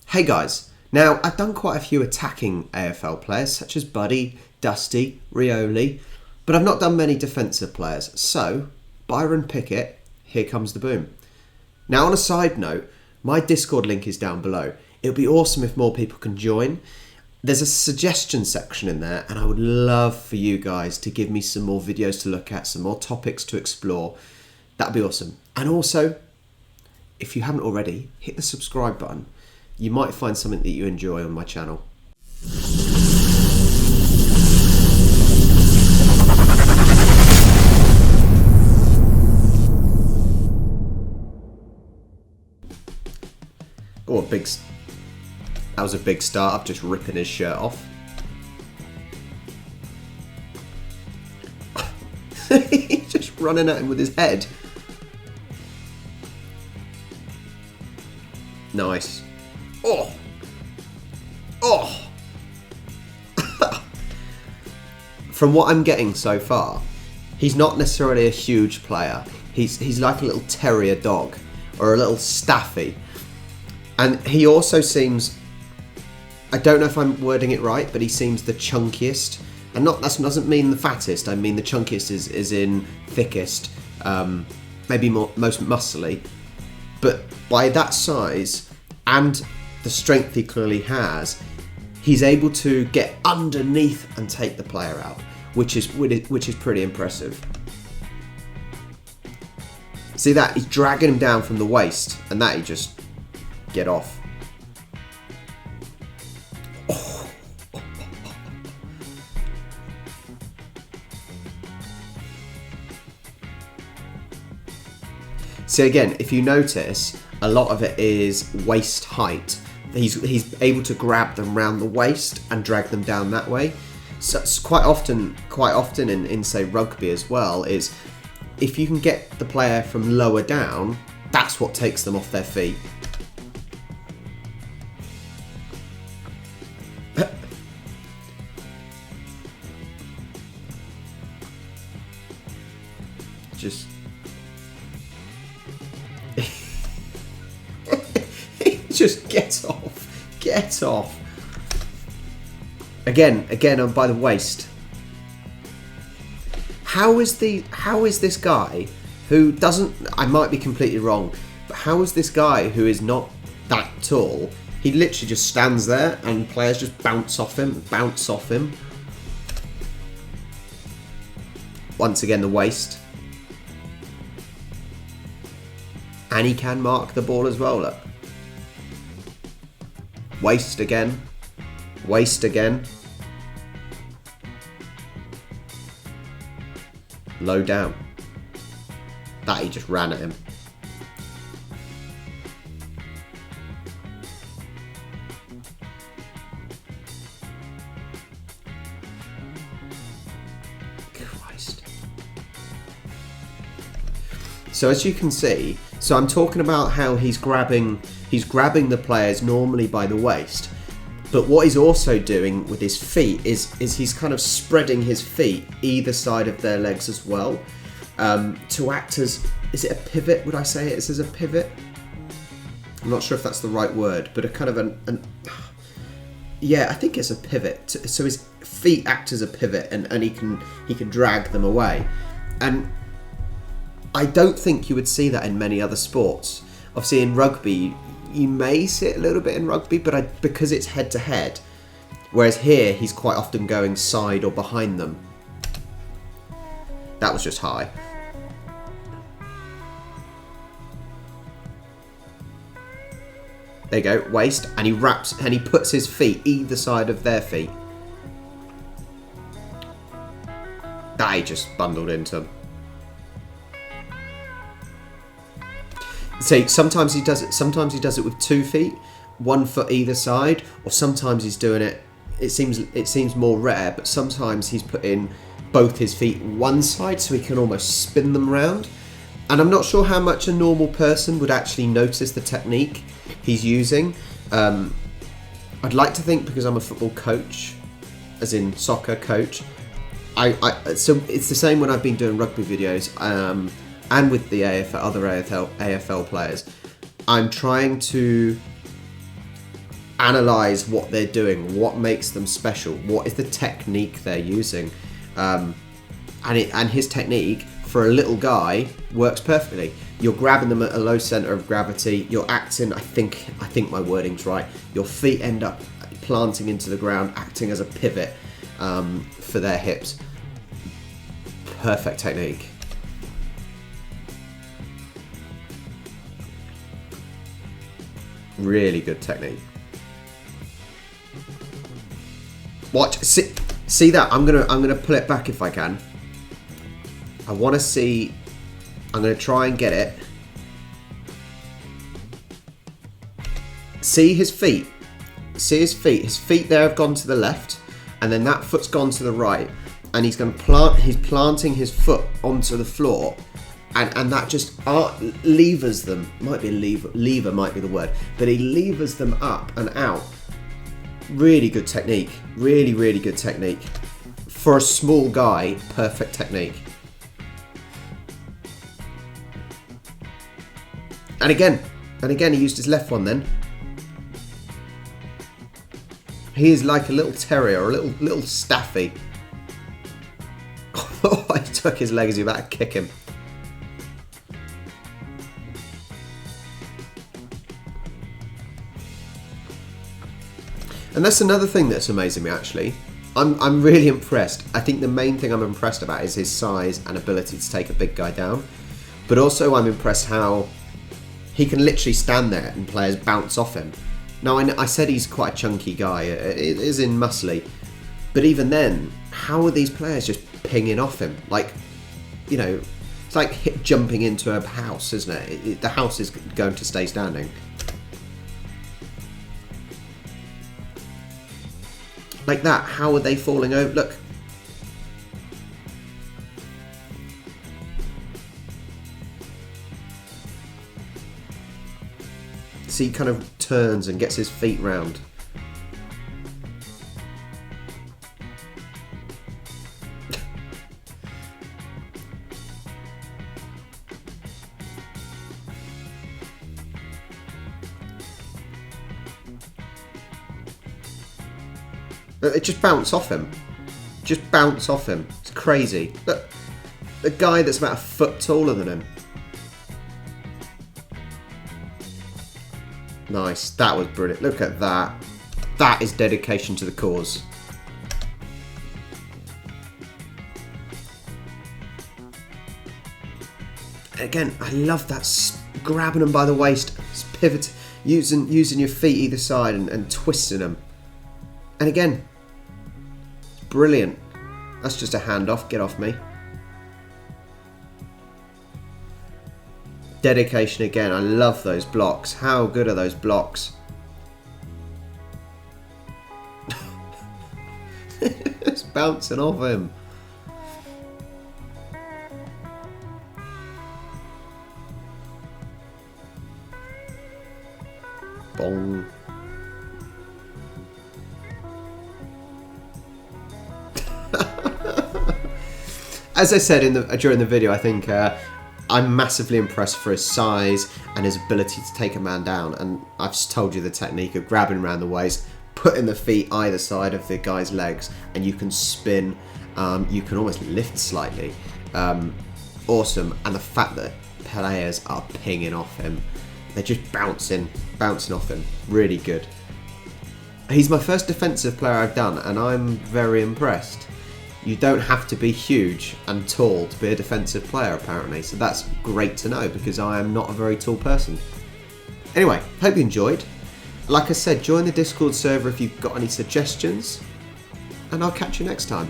Hey guys, now I've done quite a few attacking AFL players such as Buddy, Dusty, Rioli, but I've not done many defensive players. So, Byron Pickett, here comes the boom. Now on a side note, my Discord link is down below. It would be awesome if more people can join. There's a suggestion section in there and I would love for you guys to give me some more videos to look at, some more topics to explore. That'd be awesome. And also, if you haven't already, hit the subscribe button. You might find something that you enjoy on my channel. Oh, that was a big start. I'm just ripping his shirt off. He's just running at him with his head. Nice. Oh! Oh! From what I'm getting so far, he's not necessarily a huge player. He's like a little terrier dog or a little Staffy. And he also seems, I don't know if I'm wording it right, but he seems the chunkiest. And that doesn't mean the fattest, I mean the chunkiest is in thickest, maybe most muscly. But by that size and the strength he clearly has, he's able to get underneath and take the player out, which is pretty impressive. See that? He's dragging him down from the waist, and that he just get off. Oh. See again, if you notice, a lot of it is waist height. He's able to grab them round the waist and drag them down that way. So it's quite often in say rugby as well, is if you can get the player from lower down, that's what takes them off their feet. Just just get off. Again, I'm by the waist. How is this guy who doesn't, I might be completely wrong, but how is this guy who is not that tall, he literally just stands there and players just bounce off him. Once again, the waist. And he can mark the ball as well, look. Waist again. Low down. That he just ran at him. Christ. So as you can see, so I'm talking about how he's grabbing the players normally by the waist, but what he's also doing with his feet is he's kind of spreading his feet either side of their legs as well, to act as, is it a pivot? Would I say it is as a pivot? I'm not sure if that's the right word, but a kind of yeah, I think it's a pivot. So his feet act as a pivot, and he can drag them away. And I don't think you would see that in many other sports. Obviously in rugby, you may see it a little bit in rugby, but because it's head to head, whereas here he's quite often going side or behind them. That was just high. There you go, waist, and he wraps and he puts his feet either side of their feet. That he just bundled into them. See, sometimes he does it with 2 feet, 1 foot either side, or sometimes he's doing it. It seems more rare, but sometimes he's putting both his feet one side so he can almost spin them round. And I'm not sure how much a normal person would actually notice the technique he's using. I'd like to think, because I'm a football coach, as in soccer coach, so it's the same when I've been doing rugby videos. And with the other AFL players, I'm trying to analyze what they're doing, what makes them special, what is the technique they're using, and his technique for a little guy works perfectly. You're grabbing them at a low center of gravity. You're acting. I think my wording's right. Your feet end up planting into the ground, acting as a pivot for their hips. Perfect technique. Really good technique. Watch. See that? I'm gonna pull it back if I can. I want to see. I'm going to try and get it. See his feet. See his feet. His feet there have gone to the left, and then that foot's gone to the right, and he's going to plant. He's planting his foot onto the floor, and that just levers them. Might be a lever might be the word, but he levers them up and out. Really good technique. Really, really good technique for a small guy. Perfect technique. And again, he used his left one then. He is like a little terrier, or a little Staffy. Oh, I took his leg as he was about to kick him. And that's another thing that's amazing me, actually. I'm really impressed. I think the main thing I'm impressed about is his size and ability to take a big guy down. But also I'm impressed how he can literally stand there and players bounce off him. Now, I said he's quite a chunky guy, it is in muscly, but even then, how are these players just pinging off him? Like, you know, it's like jumping into a house, isn't it? The house is going to stay standing. Like that, how are they falling over? Look. See, he kind of turns and gets his feet round. It just bounced off him. Just bounce off him. It's crazy. Look, the guy that's about a foot taller than him. Nice. That was brilliant. Look at that. That is dedication to the cause. Again, I love that grabbing them by the waist, pivot, using your feet either side and twisting them. And again, brilliant. That's just a handoff. Get off me. Dedication again. I love those blocks. How good are those blocks? It's bouncing off him. Bong. As I said during the video, I think I'm massively impressed for his size and his ability to take a man down. And I've just told you the technique of grabbing around the waist, putting the feet either side of the guy's legs, and you can spin. You can almost lift slightly. Awesome. And the fact that players are pinging off him, they're just bouncing off him. Really good. He's my first defensive player I've done, and I'm very impressed. You don't have to be huge and tall to be a defensive player, apparently. So that's great to know, because I am not a very tall person. Anyway, hope you enjoyed. Like I said, join the Discord server if you've got any suggestions. And I'll catch you next time.